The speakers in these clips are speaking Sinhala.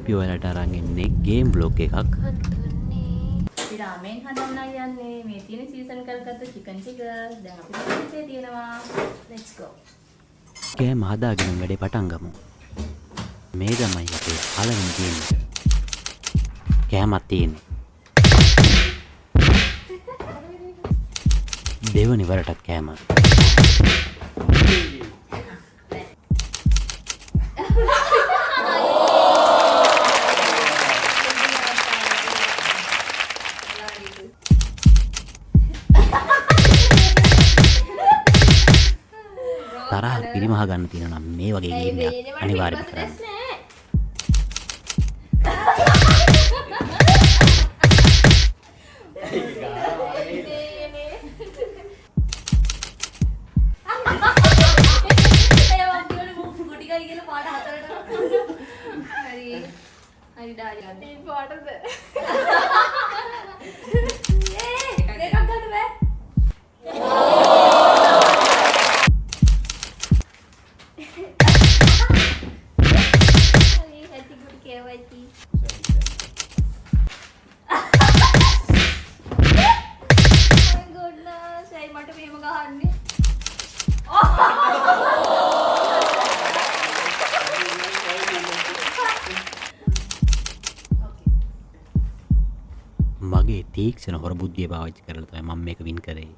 අපි ඔයාලට අරන් ඉන්නේ ගේම් බ්ලොග් එකක්. අපි රාමෙන් හදන්න යන්නේ මේ තියෙන සීසන් කරගත්ත චිකන් ටික දැන් අපි මේකේ තියෙනවා. let's go. කෑම හදාගෙන වැඩේ පටන් ගමු. මේ තමයි අපේ පළවෙනි ගේම් එක. කෑමක් තියෙන්නේ. දෙවනි වරටත් කෑම. තරහ පිරිමහ ගන්න තියෙනවා නම් මේ වගේ ගේම් එකක් අනිවාර්යයෙන්ම කරන්න. මගේ තීක්ෂණ හොර බුද්ධිය පාවිච්චි කරලා තමයි මම මේක වින් කරේ.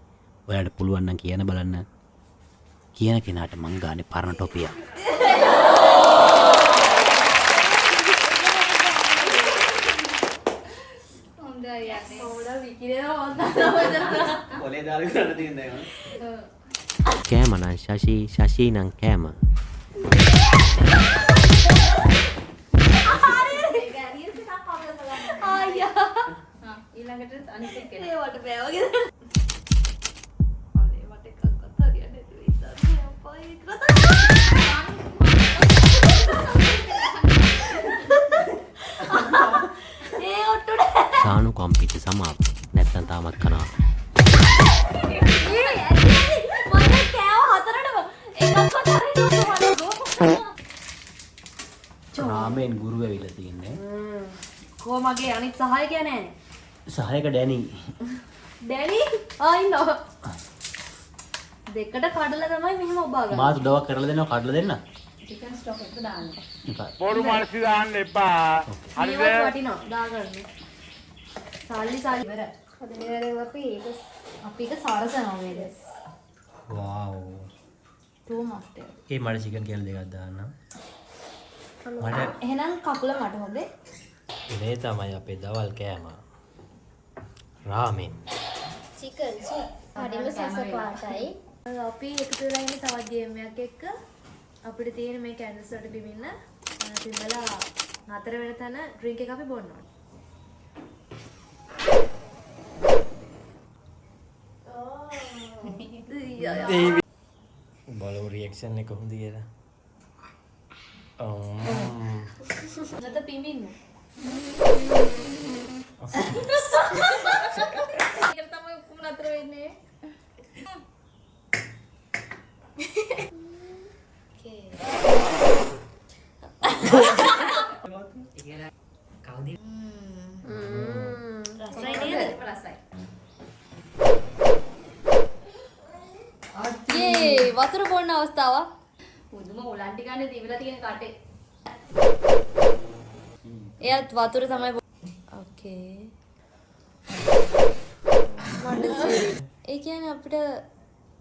ඔයාලට පුළුවන් නම් කියන්න බලන්න. කියන කෙනාට මං ගානේ පරණ ටොපියක්. හොඳයි යන්නේ. ඕලා විකිරේනවා හොඳයි. ඔලේ දාලා කරන්න තියෙනවා ඒක. කෑම නම් ශෂි නම් කෑම. ඊළඟට අනිත් එක ඒ වට බෑ වගේ. අනේ වට එකක්වත් හරියන්නේ නැති වෙයිද අප්පයි ඒ ඔට්ටුනේ. සානුකම්පිත සමාව නැත්තම් තාමත් කනවා. මම කෑව හතරටම එකක්වත් හරියන්නේ රාමෙන් ගුරු වෙවිලා තින්නේ. කො මගේ අනිත් සහායකයා නෑනේ. සහායක ඩැනි. ඩැනි ඉන්නවා. දෙකට කඩලා තමයි මෙහෙම ඔබා ගන්න. මාත් උදවක් කරලා දෙනවා කඩලා දෙන්න. චිකන් ස්ටොක් එක දාන්න. බොරු මානසි දාන්න එපා. හරිද? වටිනවා දාගන්න. සල්ලි ඉවර. හදේරේ අපි ඒක සාරසනවා මේක. වව්. too much. ඒ මට චිකන් කියලා දෙකක් දාන්න. එහෙනම් කකුල මට හොඳේ. මේ තමයි අපේ දවල් කෑම. රාමෙන්. Chicken soup. හරිම සස පාටයි. අපි එකතු වෙලා ඉන්නේ තවත් ගේම් එකක් එක්ක. අපිට තියෙන මේ කැන්ඩල්ස් වලට බිමින්න බිමලා නතර වෙන තැන ඩ්‍රින්ක් එක අපි බොන්න ඕනේ. බලමු රියැක්ෂන් එක කොහොමද කියලා. නැත පිඹින්න. ඒක තමයි උකුම නතර වෙන්නේ. යේ වතුර බොන්න අවස්ථාවක්. පුදුම උලන්ටි ගන්න දිවිලා තියෙන කටේ. එයාත් වතුර තමයි ඕකේ. ඒ කියන්නේ අපිට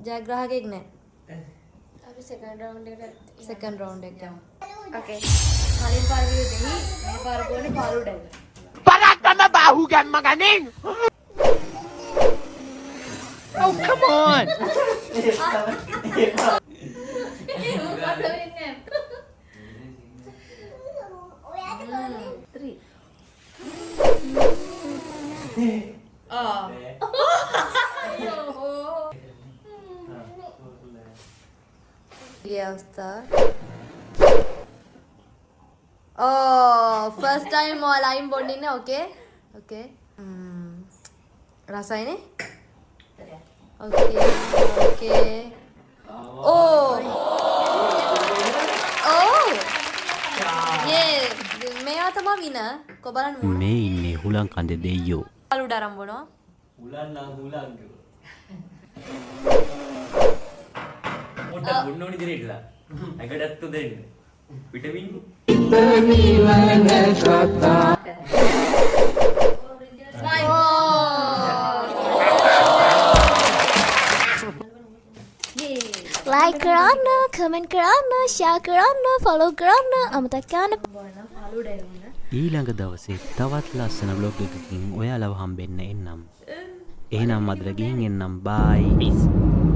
ජයග්‍රාහකෙක් නැහැ. අපි සෙකන්ඩ් රවුන්ඩ් එකට යමු. ඕකේ. කලින් පාර විදිහේ මේ පාර ගෝනේ පාරුඩයි. පරක්කම බාහු ගම්ම ගනින්. Oh come on. First time all I'm bonding na okay. Rasai ne? Okay. Oh. ये मैं තමයි වින. කො බලන්න මොන මේ ඉන්නේ හුලං කන්ද දෙයියෝ. අලුඩ ආරම්භනවා. මොට්ට බොන්න ඕනි දිරේටලා. ඇඟටත් දෙන්න. විටමින් like කරන්න, comment කරන්න, share කරන්න, follow කරන්න අමතක කරන්න. බලන්න අලුඩ එනවා. ඊළඟ දවසේ තවත් ලස්සන බ්ලොග් එකකින් ඔයාලව හම්බෙන්න එන්නම්. එහෙනම් අදට ගිහින් එන්නම්. bye. Peace.